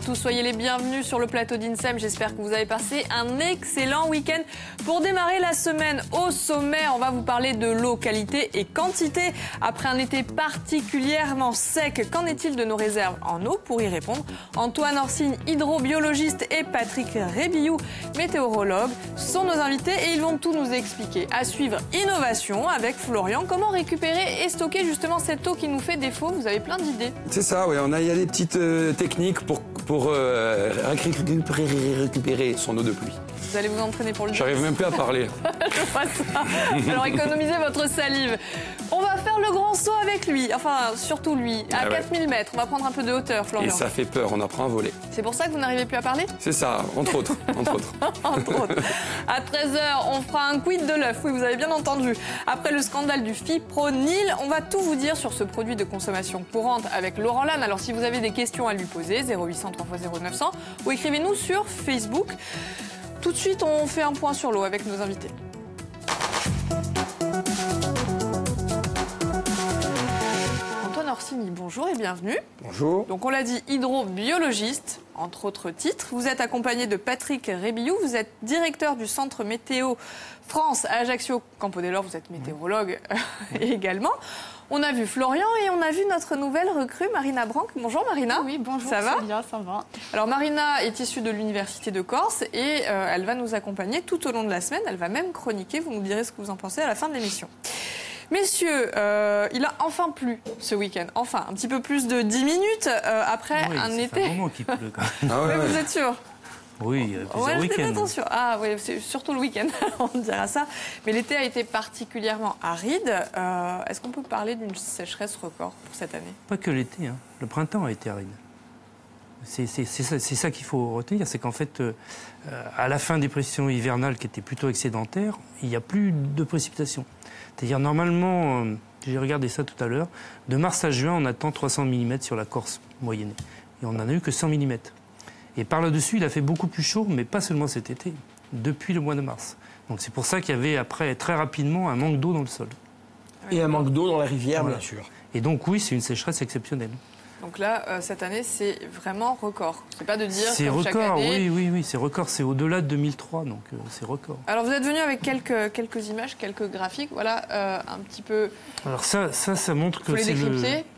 à tous, soyez les bienvenus sur le plateau d'INSEM. J'espère que vous avez passé un excellent week-end. Pour démarrer la semaine au sommet, on va vous parler de l'eau, qualité et quantité. Après un été particulièrement sec, qu'en est-il de nos réserves en eau? Pour y répondre, Antoine Orsigne, hydrobiologiste, et Patrick Rébillou, météorologue, sont nos invités et ils vont tout nous expliquer. À suivre, innovation avec Florian. Comment récupérer et stocker justement cette eau qui nous fait défaut? Vous avez plein d'idées. C'est ça, oui. Il y a des petites techniques pour récupérer son eau de pluie. Vous allez vous entraîner pour le dire. J'arrive même plus à parler. Je vois ça. Alors économisez votre salive. On va faire le grand saut avec lui. Enfin, surtout lui. À 4000 mètres. On va prendre un peu de hauteur, Florian. Et ça fait peur, on apprend à voler. C'est pour ça que vous n'arrivez plus à parler? C'est ça, entre autres. Entre autres. Entre autres. À 13h, on fera un quid de l'œuf. Oui, vous avez bien entendu. Après le scandale du fipronil, on va tout vous dire sur ce produit de consommation courante avec Laurent Lannes. Alors si vous avez des questions à lui poser, 0800 3x 0900 ou écrivez-nous sur Facebook. Tout de suite, on fait un point sur l'eau avec nos invités. Antoine Orsigne, bonjour et bienvenue. Bonjour. Donc on l'a dit, hydrobiologiste, entre autres titres. Vous êtes accompagné de Patrick Rébillou, vous êtes directeur du Centre Météo France à Ajaccio Campo dei Lors, vous êtes météorologue également. On a vu Florian et on a vu notre nouvelle recrue, Marina Branc. Bonjour Marina. Oui, bonjour. Ça va? Bien, ça va. Alors Marina est issue de l'Université de Corse et elle va nous accompagner tout au long de la semaine. Elle va même chroniquer, vous nous direz ce que vous en pensez à la fin de l'émission. Messieurs, il a enfin plu ce week-end. Enfin, un petit peu plus de 10 minutes après un été. C'est un moment qu'il pleut quand même. Ah ouais, Vous êtes sûr? Oui, plusieurs week-ends. Attention. Ah oui, c'est surtout le week-end, on dira ça. Mais l'été a été particulièrement aride. Est-ce qu'on peut parler d'une sécheresse record pour cette année? Pas que l'été, hein. Le printemps a été aride. C'est ça qu'il faut retenir, c'est qu'en fait, à la fin des pressions hivernales qui étaient plutôt excédentaires, il n'y a plus de précipitations. C'est-à-dire, normalement, j'ai regardé ça tout à l'heure, de mars à juin, on attend 300 mm sur la Corse moyenne. Et on n'en a eu que 100 mm. Et par là-dessus, il a fait beaucoup plus chaud, mais pas seulement cet été, depuis le mois de mars. Donc c'est pour ça qu'il y avait après, très rapidement, un manque d'eau dans le sol. Et un manque d'eau dans la rivière, Voilà. bien sûr. Et donc oui, c'est une sécheresse exceptionnelle. Donc là, cette année, c'est vraiment record. C'est pas de dire C'est comme chaque record, année. oui, c'est record. C'est au-delà de 2003, donc c'est record. Alors vous êtes venu avec quelques images, quelques graphiques, voilà, un petit peu... Alors ça montre que c'est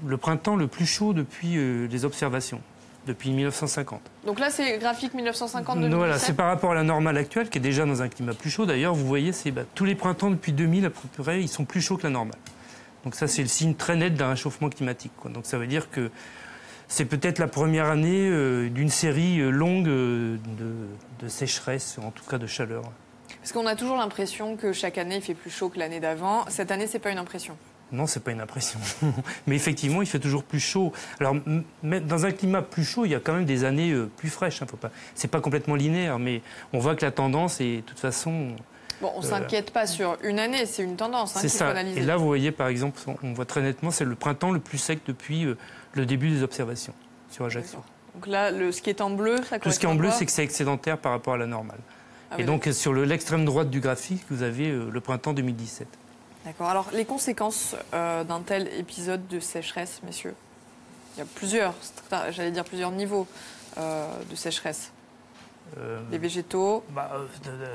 le printemps le plus chaud depuis les observations, depuis 1950. Donc là, c'est graphique 1950-2017. Voilà, c'est par rapport à la normale actuelle, qui est déjà dans un climat plus chaud. D'ailleurs, vous voyez, tous les printemps depuis 2000, à peu près, ils sont plus chauds que la normale. Donc ça, c'est le signe très net d'un réchauffement climatique, quoi. Donc ça veut dire que c'est peut-être la première année d'une série longue de sécheresse, en tout cas de chaleur. Parce qu'on a toujours l'impression que chaque année, il fait plus chaud que l'année d'avant. Cette année, c'est pas une impression. Non, c'est pas une impression. Mais effectivement, il fait toujours plus chaud. Alors, dans un climat plus chaud, il y a quand même des années plus fraîches. Hein, c'est pas complètement linéaire, mais on voit que la tendance est, de toute façon... Bon, on ne s'inquiète pas sur une année, c'est une tendance qu'il faut analyser. Et là, vous voyez, par exemple, on voit très nettement, c'est le printemps le plus sec depuis le début des observations sur Ajaccio. Donc là, ce qui est en bleu, ça correspond. Tout ce qui est en bleu, c'est que c'est excédentaire par rapport à la normale. Ah, et donc, sur l'extrême droite du graphique, vous avez le printemps 2017. D'accord. Alors, les conséquences d'un tel épisode de sécheresse, messieurs, il y a plusieurs, j'allais dire plusieurs niveaux de sécheresse. Les végétaux.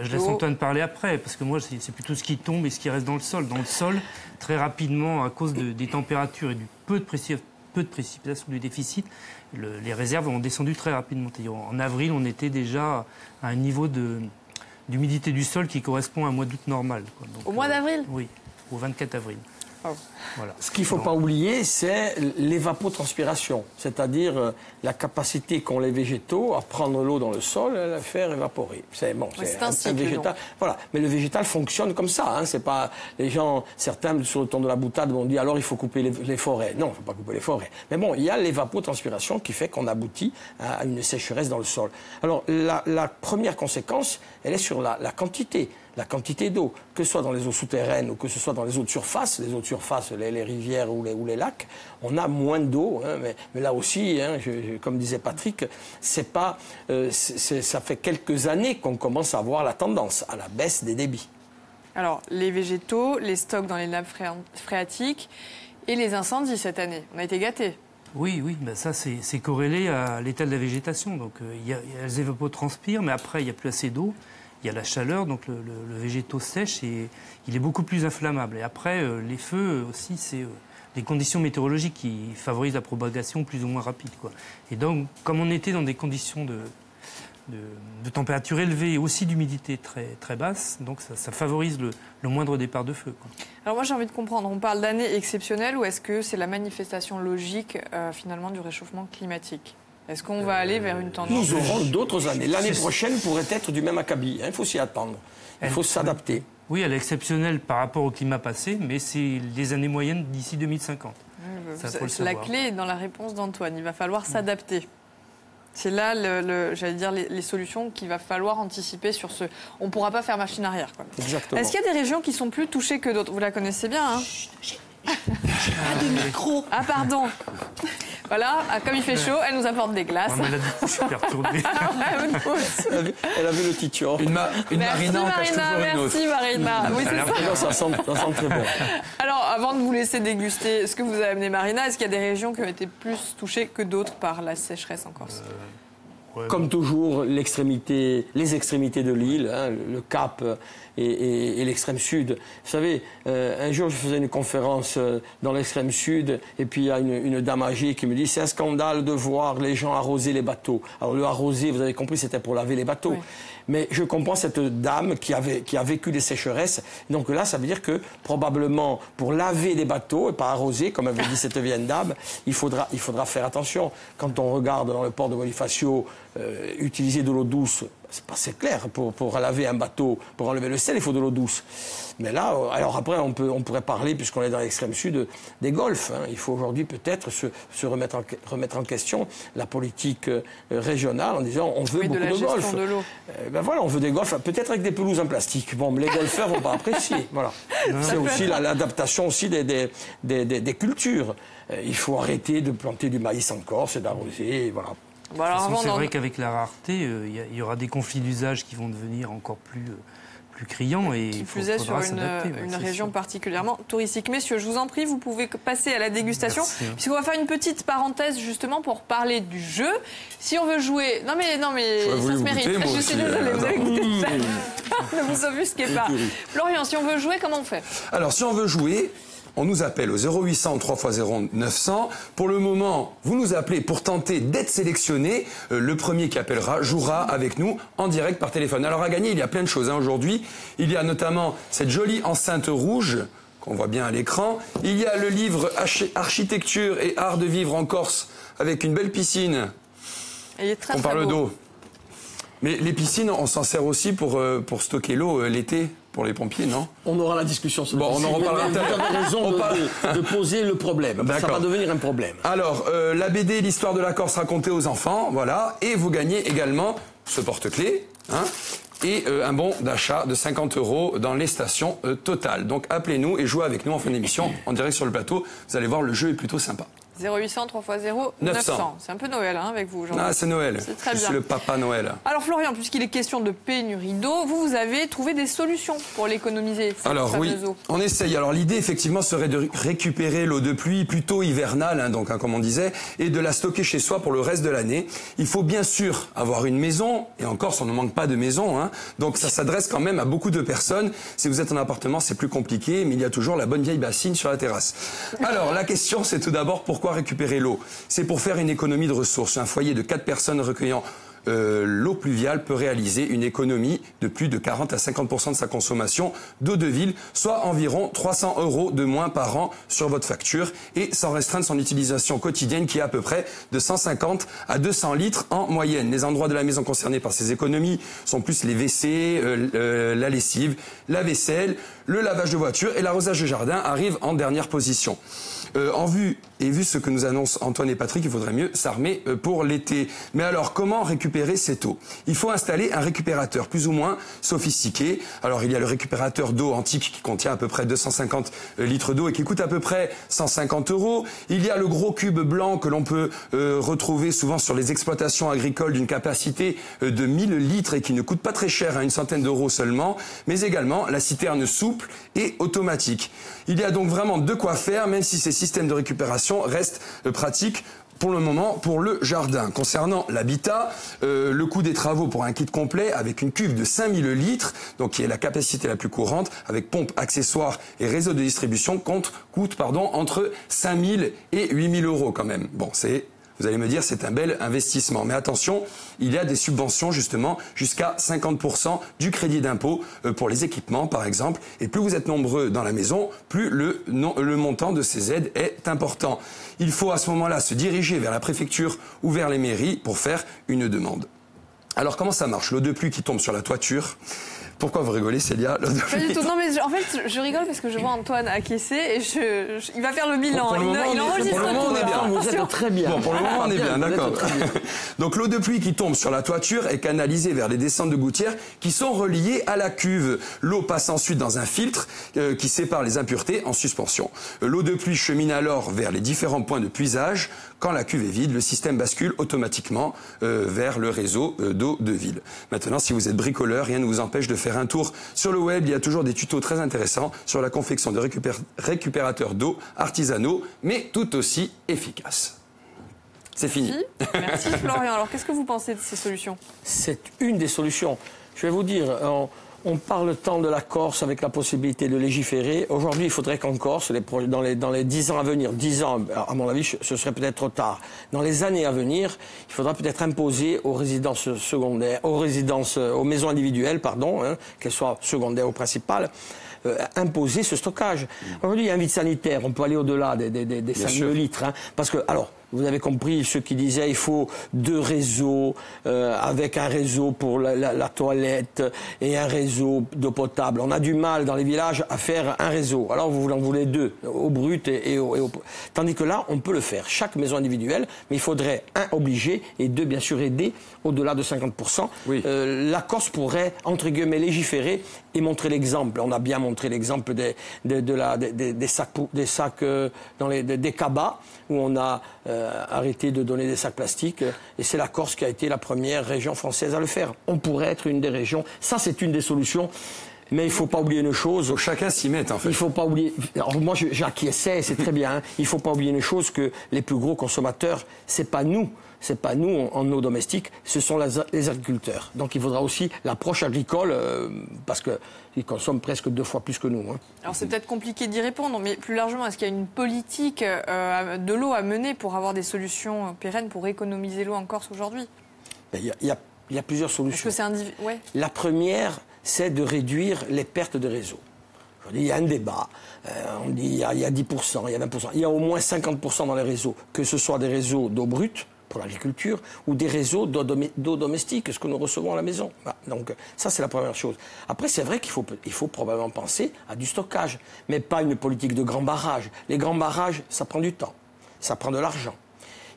Je laisse Antoine parler après, parce que moi, c'est plutôt ce qui tombe et ce qui reste dans le sol. Dans le sol, très rapidement, à cause des températures et du peu de précipitations, du déficit, les réserves ont descendu très rapidement. En avril, on était déjà à un niveau d'humidité du sol qui correspond à un mois d'août normal, quoi. Donc, au mois d'avril? Oui, au 24 avril. Oh. Voilà. Ce qu'il ne faut pas oublier, c'est l'évapotranspiration, c'est-à-dire la capacité qu'ont les végétaux à prendre l'eau dans le sol et à la faire évaporer. C'est un cycle, végétal. Voilà. Mais le végétal fonctionne comme ça. Hein. C'est pas les gens, certains sur le ton de la boutade vont dire alors il faut couper les forêts. Non, il ne faut pas couper les forêts. Mais bon, il y a l'évapotranspiration qui fait qu'on aboutit à une sécheresse dans le sol. Alors la première conséquence, elle est sur la quantité. La quantité d'eau, que ce soit dans les eaux souterraines ou que ce soit dans les eaux de surface, les rivières ou les lacs, on a moins d'eau. Hein, mais là aussi, hein, comme disait Patrick, c'est pas, ça fait quelques années qu'on commence à voir la tendance à la baisse des débits. Alors, les végétaux, les stocks dans les nappes phréatiques et les incendies cette année. On a été gâtés. Oui, ben ça c'est corrélé à l'état de la végétation. Donc elles évapotranspirent, mais après il n'y a plus assez d'eau, il y a la chaleur, donc le végétaux sèche et il est beaucoup plus inflammable. Et après les feux aussi, c'est des conditions météorologiques qui favorisent la propagation plus ou moins rapide, quoi. Et donc comme on était dans des conditions de température élevée et aussi d'humidité très, très basse, donc ça favorise le moindre départ de feu, quoi. Alors moi j'ai envie de comprendre, on parle d'années exceptionnelles ou est-ce que c'est la manifestation logique finalement du réchauffement climatique? Est-ce qu'on va aller vers une tendance? Nous aurons d'autres années. L'année prochaine pourrait être du même acabit. Il faut s'y attendre. Il faut s'adapter. Oui, elle est exceptionnelle par rapport au climat passé, mais c'est les années moyennes d'ici 2050. La clé est dans la réponse d'Antoine. Il va falloir s'adapter. C'est là, j'allais dire, les solutions qu'il va falloir anticiper sur ce... On ne pourra pas faire machine arrière, quoi. Exactement. Est-ce qu'il y a des régions qui sont plus touchées que d'autres? Vous la connaissez bien, hein? J'ai pas de micro. Ah, pardon. Voilà, comme il fait chaud, elle nous apporte des glaces. Ouais, mais là, du coup, je suis perturbé. Elle a vu le titillon. Une Marina en cache toujours une autre. Merci Marina. Oui, c'est ça. Ça sent très bon. Alors, avant de vous laisser déguster ce que vous avez amené Marina, est-ce qu'il y a des régions qui ont été plus touchées que d'autres par la sécheresse en Corse? Comme toujours, les extrémités de l'île, hein, le Cap et l'extrême sud. Vous savez, un jour, je faisais une conférence dans l'extrême sud, et puis il y a une dame âgée qui me dit « C'est un scandale de voir les gens arroser les bateaux ». Alors le arroser, vous avez compris, c'était pour laver les bateaux. Oui. Mais je comprends cette dame qui a vécu des sécheresses. Donc là, ça veut dire que probablement, pour laver des bateaux et pas arroser, comme avait dit cette vieille dame, il faudra faire attention. Quand on regarde dans le port de Bonifacio, utiliser de l'eau douce, c'est clair, pour laver un bateau, pour enlever le sel, il faut de l'eau douce. Mais là, alors après, on pourrait parler, puisqu'on est dans l'extrême sud, des golfs, hein. Il faut aujourd'hui peut-être se remettre en question la politique régionale en disant on veut beaucoup de golfs. Ben voilà, on veut des golfs, peut-être avec des pelouses en plastique. Bon, mais les golfeurs vont pas apprécier. Voilà. C'est aussi l'adaptation aussi des cultures. Il faut arrêter de planter du maïs en Corse et d'arroser, voilà. Bon, alors, c'est vrai qu'avec la rareté, il y aura des conflits d'usage qui vont devenir encore plus criants. Et qui plus est sur une région particulièrement touristique. Messieurs, je vous en prie, vous pouvez passer à la dégustation. Merci, hein. Puisqu'on va faire une petite parenthèse justement pour parler du jeu. Si on veut jouer... Non mais ça se mérite. Je suis désolée, vous avez goûté ça. Ne vous offusquez pas. Florian, si on veut jouer, comment on fait? Alors, si on veut jouer... On nous appelle au 0800 3x0 900. Pour le moment, vous nous appelez pour tenter d'être sélectionné. Le premier qui appellera jouera avec nous en direct par téléphone. Alors à gagner, il y a plein de choses aujourd'hui. Il y a notamment cette jolie enceinte rouge qu'on voit bien à l'écran. Il y a le livre Architecture et art de vivre en Corse avec une belle piscine. On parle d'eau. Mais les piscines, on s'en sert aussi pour stocker l'eau l'été. Pour les pompiers, non? On aura la discussion sur on en reparlera. Vous avez raison de poser le problème. Ça va devenir un problème. Alors, la BD, l'histoire de la Corse racontée aux enfants, voilà. Et vous gagnez également ce porte-clés, hein, et un bon d'achat de 50 € dans les stations Total. Donc, appelez-nous et jouez avec nous en fin d'émission, en direct sur le plateau. Vous allez voir, le jeu est plutôt sympa. 0800 3x0 900. C'est un peu Noël hein, avec vous aujourd'hui. Ah, c'est Noël. C'est très bien. Je suis le papa Noël. Alors Florian, puisqu'il est question de pénurie d'eau, vous avez trouvé des solutions pour l'économiser. Alors oui, on essaye. Alors l'idée effectivement serait de récupérer l'eau de pluie plutôt hivernale, hein, donc comme on disait, et de la stocker chez soi pour le reste de l'année. Il faut bien sûr avoir une maison, et en Corse on ne manque pas de maison, hein, donc ça s'adresse quand même à beaucoup de personnes. Si vous êtes en appartement, c'est plus compliqué, mais il y a toujours la bonne vieille bassine sur la terrasse. Alors la question c'est tout d'abord pourquoi récupérer l'eau? C'est pour faire une économie de ressources. Un foyer de 4 personnes recueillant l'eau pluviale peut réaliser une économie de plus de 40 à 50% de sa consommation d'eau de ville, soit environ 300 € de moins par an sur votre facture, et sans restreindre son utilisation quotidienne qui est à peu près de 150 à 200 litres en moyenne. Les endroits de la maison concernés par ces économies sont plus les WC, la lessive, la vaisselle, le lavage de voiture, et l'arrosage de jardin arrive en dernière position. Vu ce que nous annoncent Antoine et Patrick, il faudrait mieux s'armer pour l'été. Mais alors, comment récupérer cette eau? Il faut installer un récupérateur plus ou moins sophistiqué. Alors, il y a le récupérateur d'eau antique qui contient à peu près 250 litres d'eau et qui coûte à peu près 150 €. Il y a le gros cube blanc que l'on peut retrouver souvent sur les exploitations agricoles d'une capacité de 1000 litres et qui ne coûte pas très cher, à une centaine d'euros seulement, mais également la citerne souple et automatique. Il y a donc vraiment de quoi faire, même si ces systèmes de récupération restent pratiques pour le moment, pour le jardin. Concernant l'habitat, le coût des travaux pour un kit complet avec une cuve de 5000 litres, donc qui est la capacité la plus courante, avec pompe, accessoires et réseau de distribution, coûte entre 5000 et 8000 euros quand même. Bon, vous allez me dire, c'est un bel investissement. Mais attention, il y a des subventions, justement, jusqu'à 50% du crédit d'impôt pour les équipements, par exemple. Et plus vous êtes nombreux dans la maison, plus le montant de ces aides est important. Il faut à ce moment-là se diriger vers la préfecture ou vers les mairies pour faire une demande. Alors, comment ça marche? L'eau de pluie qui tombe sur la toiture. Pourquoi vous rigolez, Célia? Pas du tout. Non, mais en fait, je rigole parce que je vois Antoine acquiescer et il va faire le bilan. Il enregistre tout. Pour le moment, on est bien. Vous êtes très bien. Bon, pour le moment, on est bien, d'accord. Donc, l'eau de pluie qui tombe sur la toiture est canalisée vers les descentes de gouttières qui sont reliées à la cuve. L'eau passe ensuite dans un filtre qui sépare les impuretés en suspension. L'eau de pluie chemine alors vers les différents points de puisage. Quand la cuve est vide, le système bascule automatiquement vers le réseau d'eau de ville. Maintenant, si vous êtes bricoleur, rien ne vous empêche de faire un tour sur le web. Il y a toujours des tutos très intéressants sur la confection de récupérateurs d'eau artisanaux, mais tout aussi efficaces. C'est fini. Merci Florian. Alors, qu'est-ce que vous pensez de ces solutions? C'est une des solutions. Je vais vous dire, on parle tant de la Corse avec la possibilité de légiférer. Aujourd'hui, il faudrait qu'en Corse, dans les 10 ans à venir, 10 ans, à mon avis, ce serait peut-être trop tard. Dans les années à venir, il faudra peut-être imposer aux résidences secondaires, aux maisons individuelles, qu'elles soient secondaires ou principales, imposer ce stockage. Aujourd'hui, il y a un vide sanitaire. On peut aller au-delà des 5000 litres. Parce que, alors, vous avez compris, ceux qui disaient il faut 2 réseaux, avec un réseau pour la toilette et un réseau d'eau potable. On a du mal dans les villages à faire un réseau. Alors vous en voulez 2, au brut et au... Tandis que là, on peut le faire. Chaque maison individuelle, mais il faudrait 1 obligé et 2 bien sûr aider au-delà de 50%. Oui. La Corse pourrait, entre guillemets, légiférer et montrer l'exemple. On a bien montré l'exemple des sacs dans des cabas où on a arrêté de donner des sacs plastiques et c'est la Corse qui a été la première région française à le faire. On pourrait être une des régions. Ça, c'est une des solutions. Mais il ne faut pas oublier une chose. Chacun s'y met, en fait. Il ne faut pas oublier. Alors moi, j'acquiesçais, c'est très bien. Il ne faut pas oublier une chose, que les plus gros consommateurs, c'est pas nous. C'est pas nous en eau domestique, ce sont les agriculteurs. Donc il faudra aussi l'approche agricole, parce qu'ils consomment presque 2 fois plus que nous. Alors c'est peut-être compliqué d'y répondre, mais plus largement, est-ce qu'il y a une politique de l'eau à mener pour avoir des solutions pérennes pour économiser l'eau en Corse aujourd'hui? Il y a plusieurs solutions. Est-ce que c'est ouais. La première, c'est de réduire les pertes de réseau. Il y a un débat, on dit il y a 10%, il y a 20%, il y a au moins 50% dans les réseaux, que ce soit des réseaux d'eau brute, pour l'agriculture, ou des réseaux d'eau domestique, ce que nous recevons à la maison. Donc ça, c'est la première chose. Après, c'est vrai qu'il faut probablement penser à du stockage, mais pas une politique de grands barrages. Les grands barrages, ça prend du temps, ça prend de l'argent.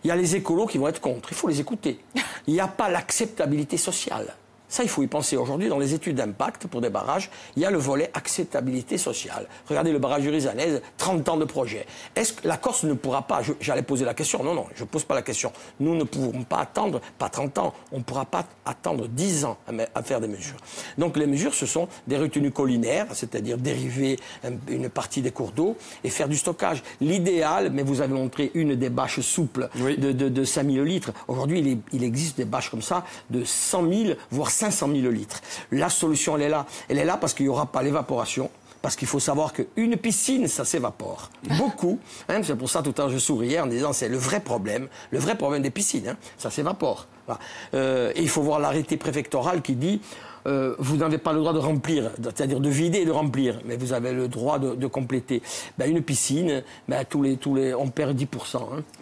Il y a les écolos qui vont être contre, il faut les écouter. Il n'y a pas l'acceptabilité sociale. Ça, il faut y penser. Aujourd'hui, dans les études d'impact pour des barrages, il y a le volet acceptabilité sociale. Regardez le barrage du Risanez, 30 ans de projet. Est-ce que la Corse ne pourra pas... J'allais poser la question. Non, je ne pose pas la question. Nous ne pouvons pas attendre, pas 30 ans, on ne pourra pas attendre 10 ans à faire des mesures. Donc les mesures, ce sont des retenues collinaires, c'est-à-dire dériver une partie des cours d'eau et faire du stockage. L'idéal, mais vous avez montré une des bâches souples de 5000 litres. Aujourd'hui, il existe des bâches comme ça de 100 000, voire 500 000 litres. La solution, elle est là. Elle est là parce qu'il n'y aura pas l'évaporation. Parce qu'il faut savoir qu'une piscine, ça s'évapore. Beaucoup. C'est pour ça, tout à l'heure, je souriais en disant c'est le vrai problème des piscines. Ça s'évapore. Voilà. Et il faut voir l'arrêté préfectoral qui dit vous n'avez pas le droit de remplir, c'est-à-dire de vider et de remplir, mais vous avez le droit de compléter. Une piscine, on perd 10%.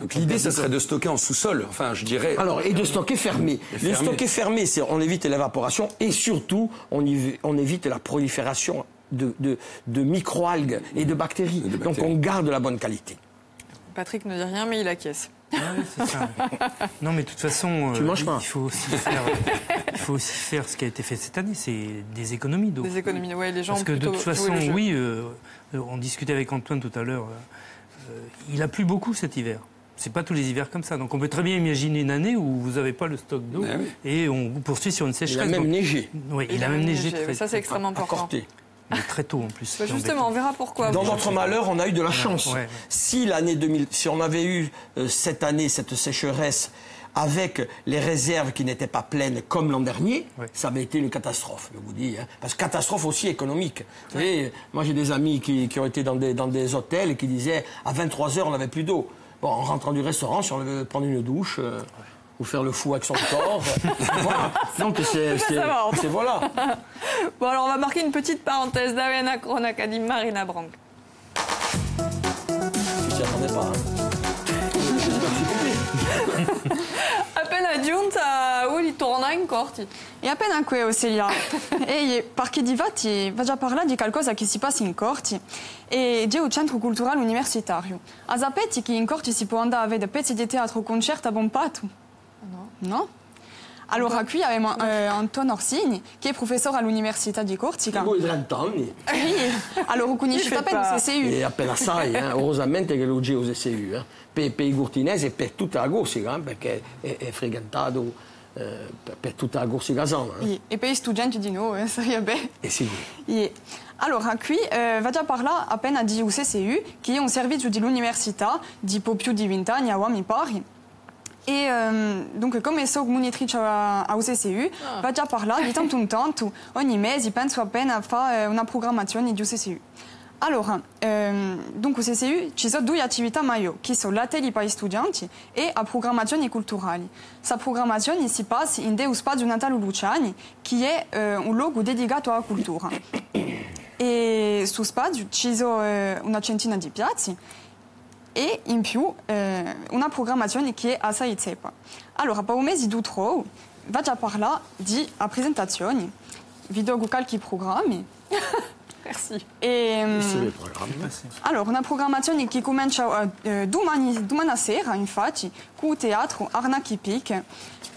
Donc l'idée, ça serait de stocker en sous-sol, enfin, je dirais. Alors, et de stocker fermé. Le stocker fermé, on évite l'évaporation et surtout, on évite la prolifération de microalgues et de bactéries. Donc, on garde la bonne qualité. Patrick ne dit rien, mais il acquiesce. Oui, c'est ça. Non, mais de toute façon, tu manges pas. Il faut aussi faire ce qui a été fait cette année, c'est des économies d'eau. Des économies, ouais, les gens. Parce que de toute façon, oui, on discutait avec Antoine tout à l'heure. Il a plu beaucoup cet hiver. C'est pas tous les hivers comme ça. Donc on peut très bien imaginer une année où vous n'avez pas le stock d'eau et on poursuit sur une sécheresse. Il a même neigé. Oui, il a même neigé. Ça, c'est extrêmement important. mais très tôt en plus. Bah justement, on verra pourquoi. Dans notre malheur, on a eu de la chance. Ouais. Si l'année 2000, si on avait eu cette année, cette sécheresse, avec les réserves qui n'étaient pas pleines comme l'an dernier, ça avait été une catastrophe, je vous dis. Hein. Parce que catastrophe aussi économique. Vous savez, moi j'ai des amis qui ont été dans des hôtels et qui disaient à 23h on n'avait plus d'eau. Bon, en rentrant du restaurant, si on devait prendre une douche ou faire le fou avec son corps, voilà. Donc c'est voilà. Bon alors on va marquer une petite parenthèse. Davena Kronakadi, Marina Branc. Je t'y attendais pas. Hein. Appena giunta uli torna in corti. E appena qui, Ocelia, perché di fatti va già parlare di qualcosa che si passa in corti e c'è un centro culturale universitario. A sapete che in corti si può andare a vedere pezzi di teatro, concerti a buon patto? No. No? Allora qui abbiamo Anton Orsini, che è professore all'Università di Corsica. Lui 30 anni. Allora conoscete appena il CCU. E appena sai, erosammente che lo geo CCU, per i cortinesi e per tutta la Corsica, perché è frequentato per tutta la Corsica zona. E per gli studenti di noi, sarebbe. E sicuro. Allora, qui va già parlare appena di UCCU, che è un servizio dell'università di po' più di 20 anni, a mi pare. E dunque, come so monitrice a UCCU, va già parlare di tanto in tanto, ogni mese penso appena a fare una programmazione di UCCU. Allora, dunque UCCU ci sono due attività maggiori, che sono l'atelier per gli studenti e la programmazione culturale. Questa programmazione si passa in dello spazio Natale Luciani, che è un luogo dedicato alla cultura. E su spazio ci sono una centina di piazze e in più una programmazione che è assai zeppa. Allora, per un mese d'utro va già parlare di presentazioni, video qualche programmi. Merci. Allora, una programmazione che comincia domani sera, infatti, con il teatro Arnachipic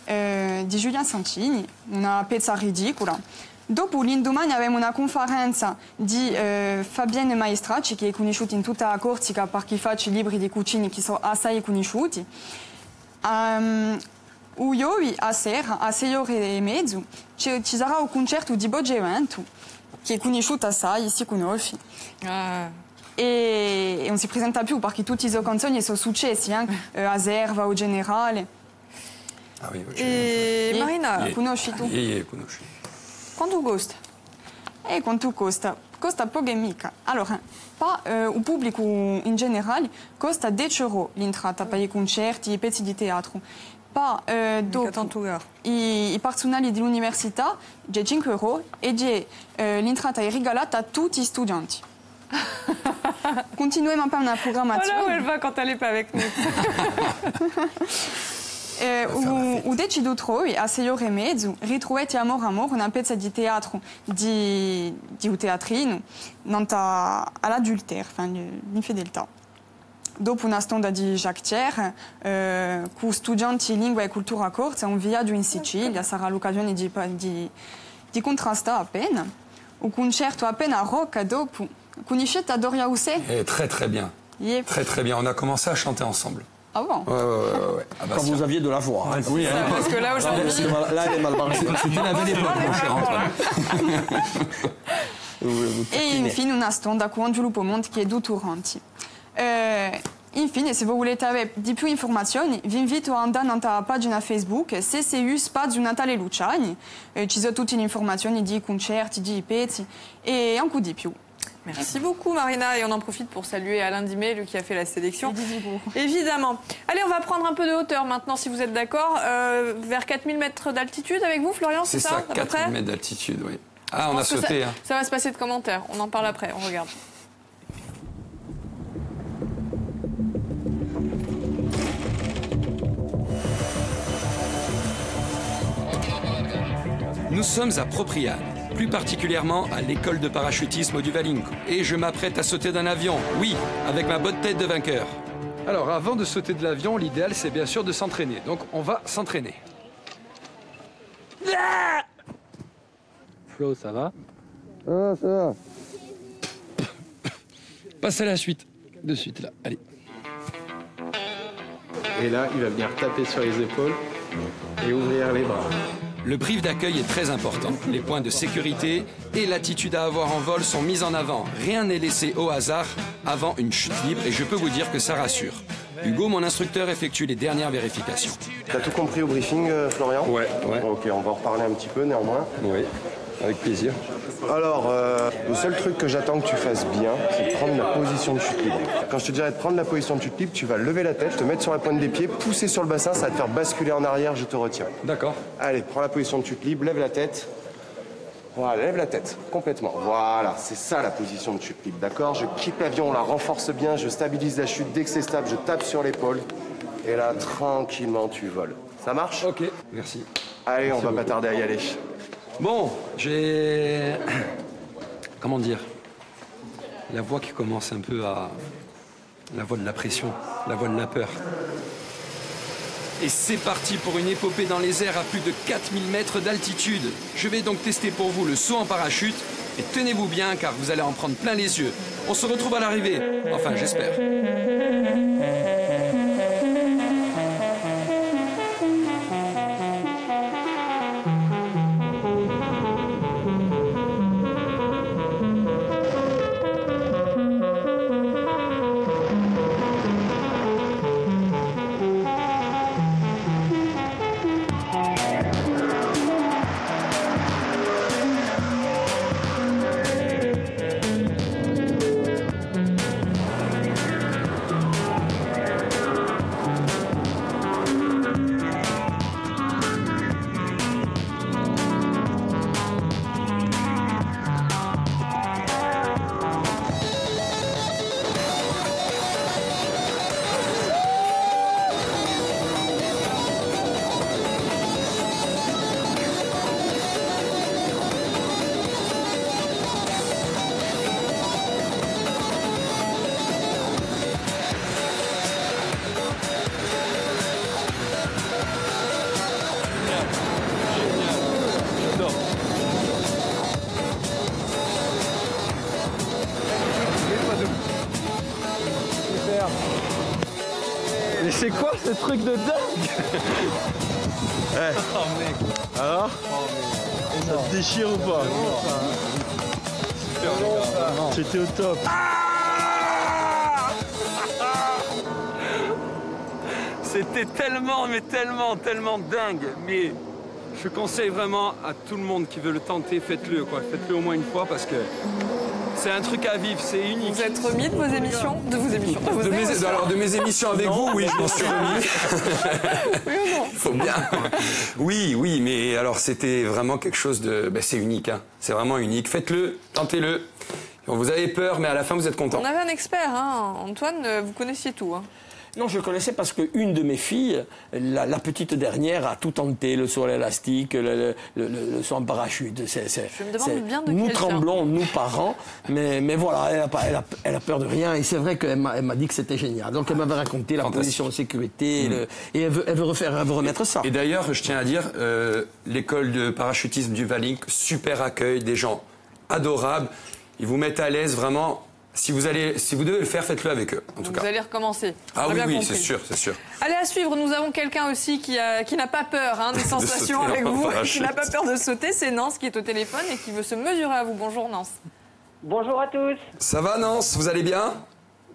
di Julien Santini, una pezza ridicola. Dopo l'indomani abbiamo una conferenza di Fabienne Maestracci, che è conosciuta in tutta la Corsica perché fa libri di cucina che sono assai conosciuti. Ieri a sera, a 6:30, ci sarà un concerto di Bogevento, che è conosciuto assai, si conosce. E non si presenta più perché tutte le canzoni sono successe, a Serva o Generale. Ah oui, E Marina, conosci tu? Conosci. quanto costa? Quanto costa? Costa poco mica. Allora, il pubblico in generale costa 10 euro l'entrata per i concerti e i pezzi di teatro. Dopo i personali dell'università c'è 5 euro e l'entrata è regalata a tutti gli studenti. Continuiamo per una programmazione. Voilà où elle va quand elle n'est pas avec nous. U 10 d'utro a 6:30 ritrovate Amor Amor, una pezza di teatro di un teatrino all'adultère, l'infedeltà. Dopo una stonda di Jacques Thiers, con studenti di lingua e cultura corsa, un viaggio in Sicilia, sarà l'occasione di contrastare appena. Un concerto appena a Rocca dopo. Conoscete Doria Housset? Très très bien. Yep. Très très bien. On a commencé à chanter ensemble. Ah bon? Ouais. Ah bah, Quand vous aviez de la voix. Hein. Oui, hein. Parce que là, aujourd'hui... Là, elle est mal barrée. C'est une avait l'époque, mon cher Antoine. E infine una stonda con Angelo Pomont che è Duturanti. Infine, se voi volete avere di più informazioni, vi invito ad andare nella pagina Facebook CCU Spazio Natale Luciani. Ci sono tutte le informazioni di concerti, di pezzi e anche di più. Merci beaucoup Marina et on en profite pour saluer Alain Dimet, lui qui a fait la sélection. Évidemment. Allez, on va prendre un peu de hauteur maintenant si vous êtes d'accord. Vers 4000 mètres d'altitude avec vous Florian, c'est ça à peu près 4000 mètres d'altitude, oui. Ah, on a sauté. Ça va se passer de commentaires, on en parle après, on regarde. Nous sommes à Propriane, plus particulièrement à l'école de parachutisme du Valinco. Et je m'apprête à sauter d'un avion, oui, avec ma bonne tête de vainqueur. Alors, avant de sauter de l'avion, l'idéal, c'est bien sûr de s'entraîner. Donc, on va s'entraîner. Flo, ça va? Ah, ça va. Passe à la suite. De suite, là. Allez. Et là, il va venir taper sur les épaules et ouvrir les bras. Le brief d'accueil est très important. Les points de sécurité et l'attitude à avoir en vol sont mis en avant. Rien n'est laissé au hasard avant une chute libre et je peux vous dire que ça rassure. Hugo, mon instructeur, effectue les dernières vérifications. T'as tout compris au briefing, Florian? Ouais. Ok, on va en reparler un petit peu néanmoins. Oui, avec plaisir. Alors, le seul truc que j'attends que tu fasses bien, c'est de prendre la position de chute libre. Quand je te dirais de prendre la position de chute libre, tu vas lever la tête, te mettre sur la pointe des pieds, pousser sur le bassin, ça va te faire basculer en arrière, je te retiens. D'accord. Allez, prends la position de chute libre, lève la tête. Voilà, lève la tête, complètement. Voilà, c'est ça la position de chute libre, d'accord? Je quitte l'avion, on la renforce bien, je stabilise la chute. Dès que c'est stable, je tape sur l'épaule. Et là, tranquillement, tu voles. Ça marche? Ok, merci. Allez, on va pas tarder à y aller. Bon, j'ai... Comment dire? La voix qui commence un peu à... La voix de la pression, la voix de la peur. Et c'est parti pour une épopée dans les airs à plus de 4000 mètres d'altitude. Je vais donc tester pour vous le saut en parachute. Et tenez-vous bien car vous allez en prendre plein les yeux. On se retrouve à l'arrivée. Enfin, j'espère. Mais c'est quoi ce truc de dingue? Hey. Oh mec. Alors Ça te déchire ou pas? Super les gars. C'était au top. C'était tellement, mais tellement dingue. Mais je conseille vraiment à tout le monde qui veut le tenter, faites-le quoi. Faites-le au moins une fois parce que c'est un truc à vivre, c'est unique. Vous êtes remis de vos émissions? De vos émissions? Alors de mes émissions avec vous, oui, je m'en suis remis. Oui ou non? Il faut bien. Oui, mais alors c'était vraiment quelque chose de... Ben, c'est unique, hein. C'est vraiment unique. Faites-le, tentez-le. Vous avez peur, mais à la fin, vous êtes content. On avait un expert, hein. Antoine, vous connaissiez tout, hein. Non, je connaissais parce qu'une de mes filles, la petite dernière, a tout tenté, le saut à l'élastique, le saut en parachute. Je me demande bien de nous quel tremblons, nous parents, mais voilà, elle a peur de rien. Et c'est vrai qu'elle m'a dit que c'était génial. Donc elle m'avait raconté la position de sécurité et elle veut remettre ça. Et d'ailleurs, je tiens à dire, l'école de parachutisme du Valink, super accueil, des gens adorables. Ils vous mettent à l'aise vraiment. Si vous devez le faire, faites-le avec eux, en tout cas. Vous allez recommencer. Ah oui, c'est sûr. Allez, à suivre, nous avons quelqu'un aussi qui n'a pas peur des sensations avec vous, qui n'a pas peur de sauter. C'est Nance qui est au téléphone et qui veut se mesurer à vous. Bonjour Nance. Bonjour à tous. Ça va Nance, vous allez bien?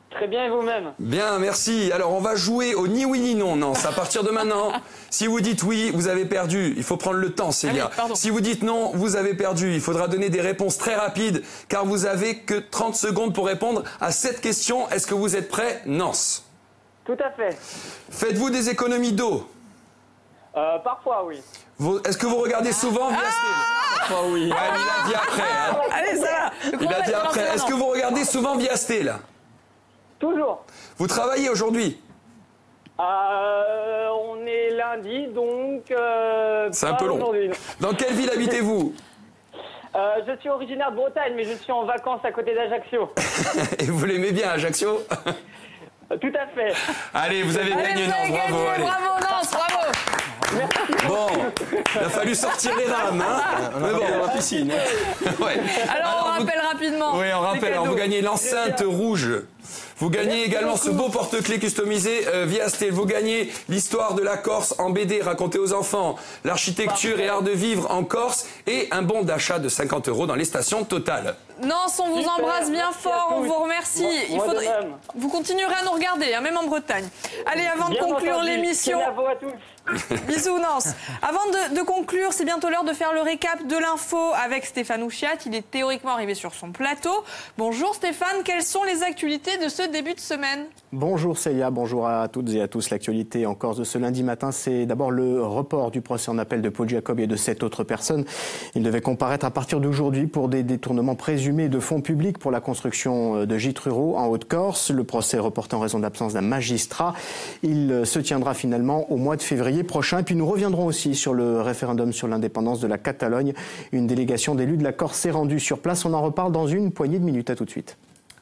Très bien, et vous-même? Bien, merci. Alors, on va jouer au ni oui ni non, Nance, à partir de maintenant. Si vous dites oui, vous avez perdu. Il faut prendre le temps, Célia. Ah oui, si vous dites non, vous avez perdu. Il faudra donner des réponses très rapides, car vous avez que 30 secondes pour répondre à cette question. Est-ce que vous êtes prêt, Nance? Tout à fait. Faites-vous des économies d'eau? Parfois, oui. Est-ce que vous regardez souvent Viasté? Parfois, oui. Ouais, mais il a dit après. Hein. Allez, ça va. Il a dit après. Est-ce que vous regardez souvent Viasté, là? Toujours. Vous travaillez aujourd'hui? On est lundi, donc... C'est un peu long. Dans quelle ville habitez-vous? Je suis originaire de Bretagne, mais je suis en vacances à côté d'Ajaccio. Et vous l'aimez bien, Ajaccio? Tout à fait. Allez, vous avez gagné, Nance, bravo. Allez. Bravo, Nance, bravo. Bon, il a fallu sortir les rames, hein? On a dans la piscine. Ouais. Alors, on rappelle rapidement rapidement. Oui, on rappelle, alors vous gagnez l'enceinte rouge. Vous gagnez également ce beau porte-clés customisé via Steel. Vous gagnez l'histoire de la Corse en BD racontée aux enfants, l'architecture et art de vivre en Corse et un bon d'achat de 50 € dans les stations Total. Nance, on vous embrasse bien fort, on vous remercie. Vous continuerez à nous regarder, hein, même en Bretagne. Allez, avant de conclure l'émission... Bisous Nance. Avant de conclure, c'est bientôt l'heure de faire le récap de l'info avec Stéphane Ouchiat. Il est théoriquement arrivé sur son plateau. Bonjour Stéphane, quelles sont les actualités de ce début de semaine? Bonjour Célia, bonjour à toutes et à tous. L'actualité en Corse de ce lundi matin, c'est d'abord le report du procès en appel de Paul Giacobbi et de 7 autres personnes. Ils devaient comparaître à partir d'aujourd'hui pour des détournements présumés de fonds publics pour la construction de gîtes ruraux en Haute-Corse. Le procès est reporté en raison de l'absence d'un magistrat. Il se tiendra finalement au mois de février prochain. Et puis nous reviendrons aussi sur le référendum sur l'indépendance de la Catalogne. Une délégation d'élus de la Corse s'est rendue sur place. On en reparle dans une poignée de minutes. À tout de suite.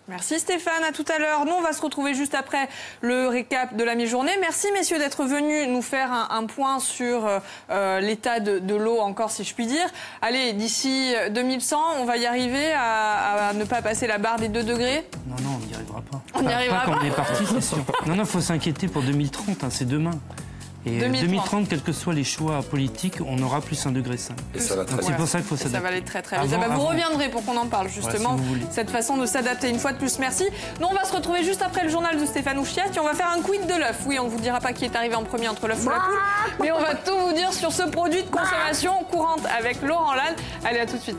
Merci Stéphane, à tout à l'heure. Nous, on va se retrouver juste après le récap de la mi-journée. Merci messieurs d'être venus nous faire un point sur l'état de l'eau encore, si je puis dire. Allez, d'ici 2100, on va y arriver à ne pas passer la barre des 2 degrés? Non, on n'y arrivera pas. On n'y arrivera pas. Quand on est parti, c'est sûr. Non, il faut s'inquiéter pour 2030, hein, c'est demain. Et 2030, quels que soient les choix politiques, on aura plus 1,5 degré. Et ça va très vite. C'est pour ça qu'il faut s'adapter. Ça va aller très très vite. Vous reviendrez pour qu'on en parle justement, cette façon de s'adapter une fois de plus. Merci. Nous, on va se retrouver juste après le journal de Stéphane Ouchiat et on va faire un quid de l'œuf. Oui, on ne vous dira pas qui est arrivé en premier entre l'œuf ou la poule, mais on va tout vous dire sur ce produit de consommation courante avec Laurent Lannes. Allez, à tout de suite.